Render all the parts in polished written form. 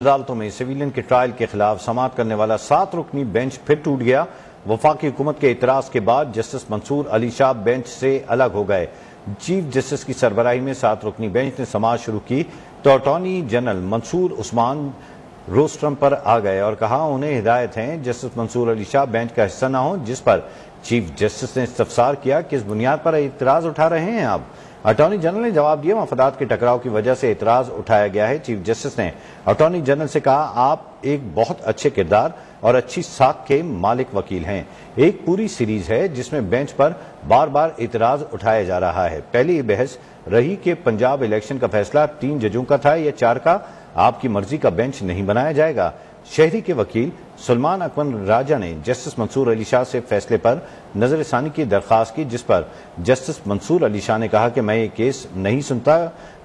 عدالتوں میں سویلین کے ٹرائل کے خلاف سماعت کرنے والا 7 رکنی بینچ پھر ٹوٹ گیا۔ وفاقی حکومت کے اعتراض کے بعد جسٹس منصور علی شاہ بینچ سے الگ ہو گئے۔ چیف جسٹس کی سربراہی میں 7 رکنی بینچ نے سماعت شروع کی تو اٹارنی جنرل منصور عثمان روسٹرم پر آ گئے اور کہا انہیں ہدایت ہے جسٹس منصور علی شاہ بینچ کا حصہ نہ ہوں، جس پر چیف جسٹس نے استفسار کیا کس بنیاد پر اعتراض اٹھا رہے ہیں آپ؟ اٹارنی جنرل نے جواب دیا مفادات کے ٹکراؤ کی وجہ سے اعتراض اٹھایا گیا ہے۔ چیف جسٹس نے اٹارنی جنرل سے کہا آپ ایک بہت اچھے کردار اور اچھی ساکھ کے مالک وکیل ہیں۔ ایک پوری سیریز ہے جس میں بینچ پر بار بار اعتراض اٹھایا جا رہا ہے۔ پہلی یہ بحث رہی کہ پنجاب الیکشن کا فیصلہ 3 ججوں کا تھا یا 4 کا، آپ کی مرضی کا بینچ نہیں بنایا جائے گا۔ شہری کے وکیل سلمان اکمل راجہ نے جسٹس منصور علی شاہ سے فیصلے پر نظر ثانی کی درخواست کی، جس پر جسٹس منصور علی شاہ نے کہا کہ میں یہ کیس نہیں سنتا،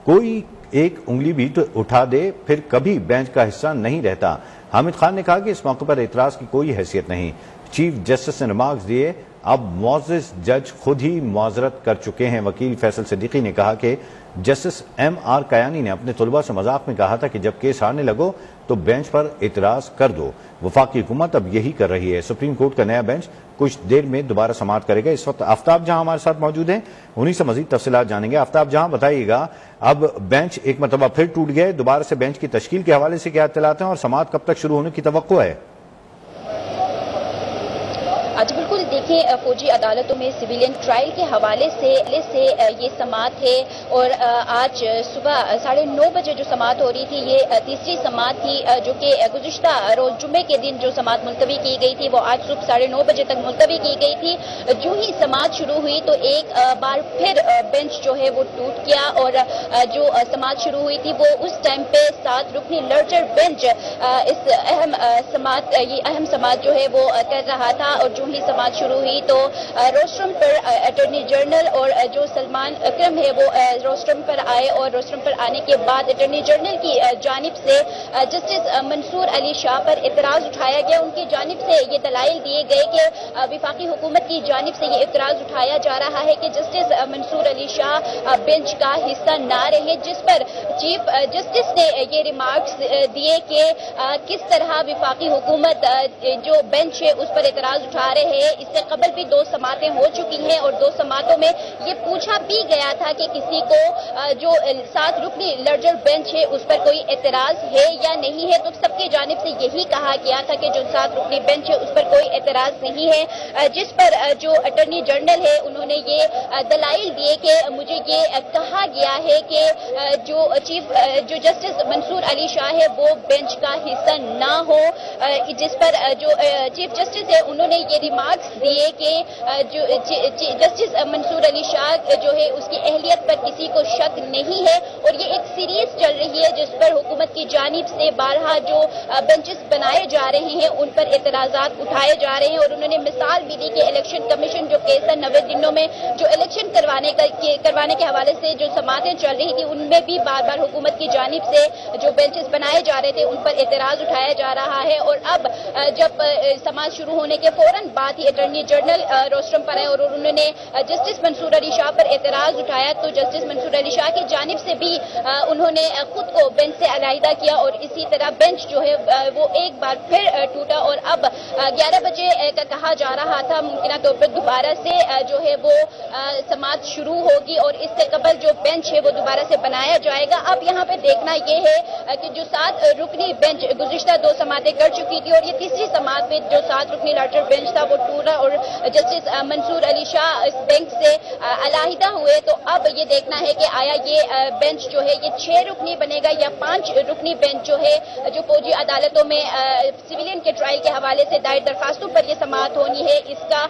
کوئی ایک انگلی بھی اٹھا دے پھر کبھی بینچ کا حصہ نہیں رہتا۔ حامد خان نے کہا کہ اس موقع پر اعتراض کی کوئی حیثیت نہیں۔ چیف جسٹس نے ریمارکس دیے اب معزز جج خود ہی معذرت کر چکے ہیں۔ وکیل فیصل صدیقی نے کہا کہ جسٹس ایم آر کیانی نے اپنے طلباء سے مذاق میں کہا تھا کہ جب کیس ہارنے لگو تو بینچ پر اعتراض کر دو۔ وفاقی حکومت اب یہی کر رہی ہے۔ سپریم کورٹ کا نیا بینچ کچھ دیر میں دوبارہ سماعت کرے گا۔ اس وقت آفتاب جہاں ہمارے ساتھ موجود ہیں، انہی سے مزید تفصیلات جانیں گے۔ آفتاب جہاں بتائیے گا، اب بینچ ایک مرتبہ پھر ٹوٹ گئے، دوبارہ سے بینچ کی تشکیل کے حوالے سے کیا اطلاعات ہیں اور سماعت کب تک شروع ہونے کی توقع ہے؟ آج بالکل دیکھیں، فوجی عدالتوں میں سویلین ٹرائل کے حوالے سے یہ سماعت ہے اور آج صبح 9:30 بجے جو سماعت ہو رہی تھی یہ تیسری سماعت تھی، جو کہ گزشتہ روز جمعے کے دن جو سماعت ملتوی کی گئی تھی وہ آج صبح 9:30 بجے تک ملتوی کی گئی تھی۔ جو ہی سماعت شروع ہوئی تو ایک بار پھر بینچ جو ہے وہ ٹوٹ گیا اور جو سماعت شروع ہوئی تھی وہ اس ٹائم پہ 7 رکنی لارجر بینچ اس اہم سماعت جو ہے وہ کر رہا تھا۔ اور جو ہی سماعت شروع ہوئی تو روسٹرم پر اٹارنی جنرل اور جو سلمان اکرم ہے وہ روسٹرم پر آئے اور روسٹرم پر آنے کے بعد اٹارنی جنرل کی جانب سے جسٹس منصور علی شاہ پر اعتراض اٹھایا گیا۔ ان کی جانب سے یہ دلائل دیے گئے کہ وفاقی حکومت کی جانب سے یہ اعتراض اٹھایا جا رہا ہے کہ جسٹس منصور علی شاہ بینچ کا حصہ نہ رہے، جس پر چیف جسٹس نے یہ ریمارکس دیے کہ کس طرح وفاقی حکومت جو بینچ ہے اس پر اعتراض اٹھا رہے ہیں۔ اس سے قبل بھی 2 سماعتیں ہو چکی ہیں اور 2 سماعتوں میں یہ پوچھا بھی گیا تھا کہ کسی کو جو 7 رکنی لارجر بینچ ہے اس پر کوئی اعتراض ہے یا نہیں ہے، تو سب کی جانب سے یہی کہا گیا تھا کہ جو 7 رکنی بینچ ہے اس پر کوئی اعتراض نہیں ہے، جس پر جو اٹارنی جنرل ہے انہوں نے یہ دلائل دیے کہ مجھے یہ کہا گیا ہے کہ جو جسٹس منصور علی شاہ ہے وہ بینچ کا حصہ نہ ہو، جس پر جو چیف جسٹس ہے انہوں نے یہ ریمارکس دیے کہ جو جسٹس منصور علی شاہ جو ہے اس کی اہلیت پر کسی کو شک نہیں ہے اور یہ ایک سیریز چل رہی ہے جس پر حکومت کی جانب سے بارہا جو بینچز بنائے جا رہے ہیں ان پر اعتراضات اٹھائے جا رہے ہیں۔ اور انہوں نے مثال بھی دی کہ الیکشن کمیشن جو کیس 90 دنوں میں جو الیکشن کروانے کے حوالے سے جو سماعتیں چل رہی تھی ان میں بھی بار بار حکومت کی جانب سے جو بینچز بنائے جا رہے تھے ان پر اعتراض اٹھایا جا رہا ہے۔ اور اب جب سماعت شروع ہونے کے فوراً بعد ہی اٹارنی جنرل روسٹرم پر آئے اور انہوں نے جسٹس منصور علی شاہ پر اعتراض اٹھایا تو جسٹس منصور علی شاہ کی جانب سے بھی انہوں نے خود کو بینچ سے علیحدہ کیا اور اسی طرح بینچ جو ہے وہ ایک بار پھر ٹوٹا اور اب 11 بجے کا کہا جا رہا تھا ممکنہ طور پر دوبارہ سے جو ہے وہ سماعت شروع ہوگی اور اس سے قبل جو بینچ ہے وہ دوبارہ سے بنایا جائے گا۔ اب یہاں پہ دیکھنا یہ ہے کہ جو 7 رکنی بینچ گزشتہ 2 سماعتیں کر چکی تھی اور یہ تیسری سماعت میں جو 7 رکنی لارجر بینچ تھا وہ ٹوٹا اور جسٹس منصور علی شاہ اس بینچ سے علیحدہ ہوئے۔ تو اب یہ دیکھنا ہے کہ آیا یہ بینچ جو ہے یہ 6 رکنی بنے گا یا 5 رکنی بینچ جو ہے جو فوجی عدالتوں میں سویلین کے ٹرائل کے حوالے سے دائر درخواستوں پر یہ سماعت ہونی ہے، اس کا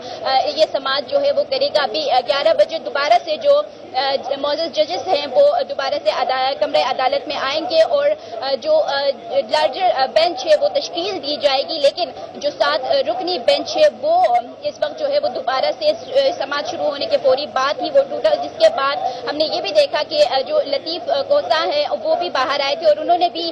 یہ سماعت جو ہے وہ کرے گا۔ ابھی 11 بجے دوبارہ سے جو معزز ججز ہیں وہ دوبارہ سے کمرے عدالت میں آئیں گے اور جو لارجر بینچ ہے وہ تشکیل دی جائے گی، لیکن جو 7 رکنی بینچ ہے وہ اس وقت جو ہے وہ دوبارہ سے سماعت شروع ہونے کے فوری بعد ہی وہ ٹوٹا، جس کے بعد ہم نے یہ بھی دیکھا کہ جو لطیف کوسا ہیں وہ بھی باہر آئے تھے اور انہوں نے بھی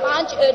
5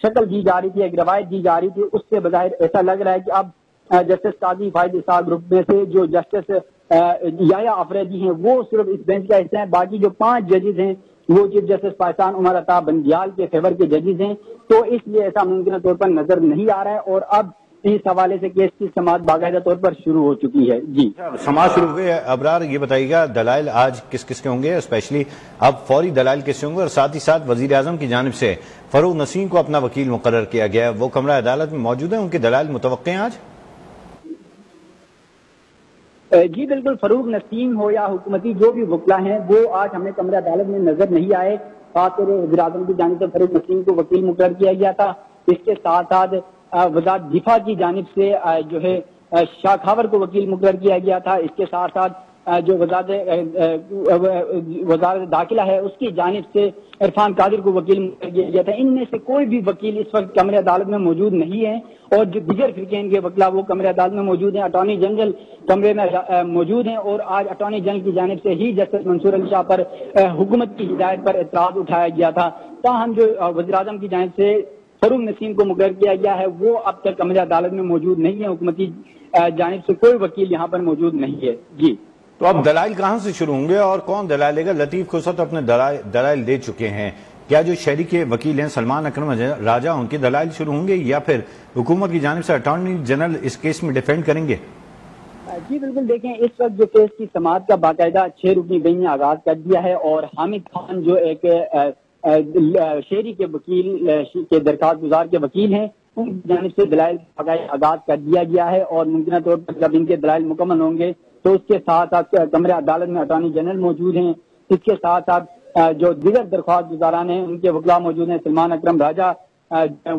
شکل دی جا رہی تھی، ایک روایت دی جا رہی تھی، اس سے بظاہر ایسا لگ رہا ہے کہ اب جسٹس قاضی فائز اسحاق گروپ میں سے جو جسٹس یحییٰ آفریدی ہیں وہ صرف اس بینچ کا حصہ ہیں، باقی جو 5 ججز ہیں وہ چیف جسٹس پاکستان عمر عطا بندیال کے فیور کے ججز ہیں، تو اس لیے ایسا ممکنہ طور پر نظر نہیں آ رہا ہے، اور اب اس حوالے سے کیس کی سماعت باقاعدہ طور پر شروع ہو چکی ہے۔ جی سماعت شروع ہو گئی ہے۔ ابرار یہ بتائیے گا دلائل آج کس کس کے ہوں گے، اسپیشلی اب فوری دلائل کس سے ہوں گے، اور ساتھ ہی ساتھ وزیر اعظم کی جانب سے فروغ نسیم کو اپنا وکیل مقرر کیا گیا ہے، وہ کمرہ عدالت میں موجود ہیں، ان کے دلائل متوقع ہیں آج؟ جی بالکل، فروغ نسیم ہو یا حکومتی جو بھی وکلا ہیں وہ آج ہمیں کمرہ عدالت میں نظر نہیں آئے۔ خاص طور پر وزیر اعظم کی جانب سے فروغ نسیم کو وکیل مقرر کیا گیا تھا، اس کے ساتھ ساتھ وزارت دفاع کی جانب سے جو ہے شاخاور کو وکیل مقرر کیا گیا تھا، اس کے ساتھ ساتھ جو وزارت داخلہ ہے اس کی جانب سے عرفان قادر کو وکیل مقرر کیا گیا تھا۔ ان میں سے کوئی بھی وکیل اس وقت کمرہ عدالت میں موجود نہیں ہے، اور جو دیگر فرقین کے وکلا وہ کمرہ عدالت میں موجود ہیں، اٹارنی جنرل کمرے میں موجود ہیں، اور آج اٹارنی جنرل کی جانب سے ہی جسٹس منصور علی شاہ پر حکومت کی ہدایت پر اعتراض اٹھایا گیا تھا۔ تاہم جو وزیر اعظم کی جانب سے فروغ نسیم کو مقرر کیا گیا ہے وہ اب تک کمرہ عدالت میں موجود نہیں ہے، حکومتی جانب سے کوئی وکیل یہاں پر موجود نہیں ہے۔ جی تو اب دلائل کہاں سے شروع ہوں گے اور کون دلائل لے گا؟ لطیف خسرو اپنے دلائل دے چکے ہیں، کیا جو شہری کے وکیل ہیں سلمان اکرم راجہ ان کے دلائل شروع ہوں گے، یا پھر حکومت کی جانب سے اٹارنی جنرل اس کیس میں ڈیفینڈ کریں گے؟ جی بالکل، دیکھیں اس وقت جو کیس کی سماعت کا باقاعدہ 6 رکنی بینچ نے آغاز کر دیا ہے، اور حامد خان جو ایک شہری کے وکیل کے درخواست گزار کے وکیل ہیں ان کی جانب سے دلائل آغاز کر دیا گیا ہے، اور ممکنہ طور پر جب ان کے دلائل مکمل ہوں گے تو اس کے ساتھ ساتھ کمرہ عدالت میں اٹارنی جنرل موجود ہیں، اس کے ساتھ ساتھ جو دیگر درخواست گزاران ہیں ان کے وکلا موجود ہیں، سلمان اکرم راجہ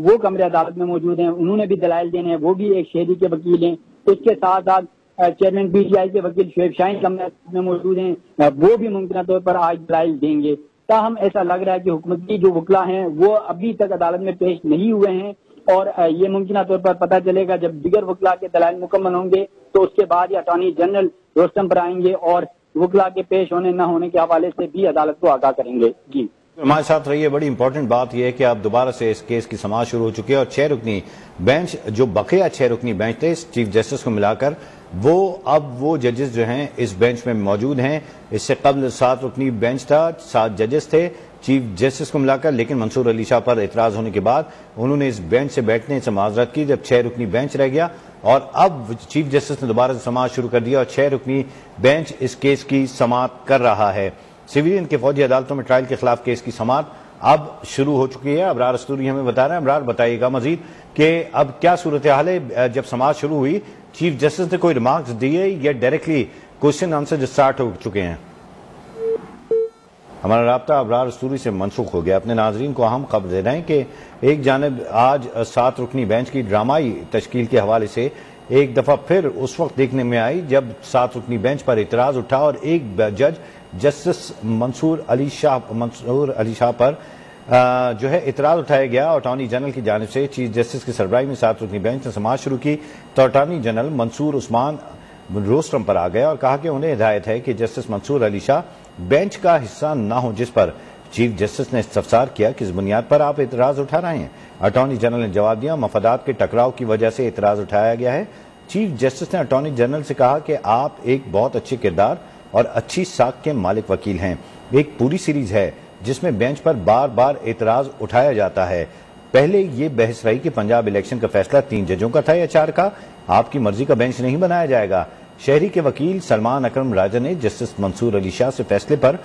وہ کمرہ عدالت میں موجود ہیں، انہوں نے بھی دلائل دینے ہیں، وہ بھی ایک شہری کے وکیل ہیں، اس کے ساتھ ساتھ چیئرمین پی ٹی آئی کے وکیل شعیب شاہین کمرہ عدالت میں موجود ہیں، وہ بھی ممکنہ طور پر آج دلائل دیں گے۔ تاہم ایسا لگ رہا ہے کہ حکومتی جو وکلا ہیں وہ ابھی تک عدالت میں پیش نہیں ہوئے ہیں، اور یہ ممکنہ طور پر پتہ چلے گا جب دیگر وکلا کے دلائل مکمل ہوں گے تو اس کے بعد یہ اٹارنی جنرل روسٹم پر آئیں گے اور وکلا کے پیش ہونے نہ ہونے کے حوالے سے بھی عدالت کو آگاہ کریں گے۔ جی ہمارے ساتھ رہیے۔ بڑی امپورٹنٹ بات یہ ہے کہ اب دوبارہ سے اس کیس کی سماعت شروع ہو چکی ہے، اور 6 رکنی بینچ جو بقیہ 6 رکنی بینچ تھے چیف جسٹس کو ملا کر وہ ججز جو ہیں اس بینچ میں موجود ہیں۔ اس سے قبل 7 رکنی بینچ تھا، 7 ججز تھے چیف جسٹس کو ملا کر، لیکن منصور علی شاہ پر اعتراض ہونے کے بعد انہوں نے اس بینچ سے بیٹھنے سے معذرت کی، جب 6 رکنی بینچ رہ گیا، اور اب چیف جسٹس نے دوبارہ سے سماعت شروع کر دیا، اور 6 رکنی بینچ اس کیس کی سماعت کر رہا ہے۔ سویلین کے فوجی عدالتوں میں ٹرائل کے خلاف کیس کی سماعت اب شروع ہو چکی ہے۔ ابرار استوری ہمیں بتا رہے ہیں۔ ابرار بتائیے گا مزید کہ اب کیا صورتحال ہے؟ جب سماعت شروع ہوئی چیف جسٹس نے کوئی ریمارکس دیے یا ڈائریکٹلی کوشچن آنسر سٹارٹ ہو چکے ہیں؟ ہمارا رابطہ ابرار استوری سے منسوخ ہو گیا۔ اپنے ناظرین کو اہم خبر دے رہے ہیں کہ ایک جانب آج 7 رکنی بینچ کی ڈرامائی تشکیل کے حوالے سے ایک دفعہ پھر اس وقت دیکھنے میں آئی جب 7 رکنی بینچ پر اعتراض اٹھا، اور ایک جج جسٹس منصور علی شاہ پر جو ہے اعتراض اٹھایا گیا۔ اٹارنی جنرل کی جانب سے چیف جسٹس کی سربراہی میں 7 رکنی بینچ نے سماعت شروع کی تو اٹارنی جنرل منصور عثمان روسٹرم پر آ گیا اور کہا کہ انہیں ہدایت ہے کہ جسٹس منصور علی شاہ بینچ کا حصہ نہ ہو، جس پر چیف جسٹس نے استفسار کیا کس بنیاد پر آپ اعتراض اٹھا رہے ہیں۔ اٹارنی جنرل نے جواب دیا مفادات کے ٹکراؤ کی وجہ سے اعتراض اٹھایا گیا ہے۔ چیف جسٹس نے اٹارنی جنرل سے کہا کہ آپ ایک بہت اچھے کردار اور اچھی ساکھ کے مالک وکیل ہیں، ایک پوری سیریز ہے جس میں بینچ پر بار بار اعتراض اٹھایا جاتا ہے۔ پہلے یہ بحث رہی کہ پنجاب الیکشن کا فیصلہ 3 ججوں کا تھا یا 4 کا، آپ کی مرضی کا بینچ نہیں بنایا جائے گا۔ شہری کے وکیل سلمان اکرم راجہ نے جسٹس منصور علی شاہ سے فیصلے پر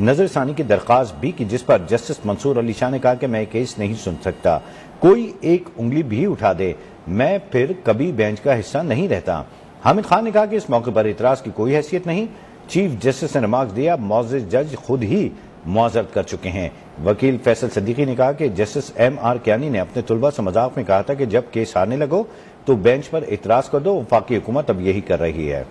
نظر ثانی کی درخواست بھی کی، جس پر جسٹس منصور علی شاہ نے کہا کہ میں کیس نہیں سن سکتا، کوئی ایک انگلی بھی اٹھا دے میں پھر کبھی بینچ کا حصہ نہیں رہتا۔ حامد خان نے کہا کہ اس موقع پر اعتراض کی کوئی حیثیت نہیں۔ چیف جسٹس نے ریمارکس دیا معزز جج خود ہی معذرت کر چکے ہیں۔ وکیل فیصل صدیقی نے کہا کہ جسٹس ایم آر کیانی نے اپنے طلبہ سے مذاق میں کہا تھا کہ جب کیس ہارنے لگو تو بینچ پر اعتراض کر دو، وفاقی حکومت اب یہی کر رہی ہے۔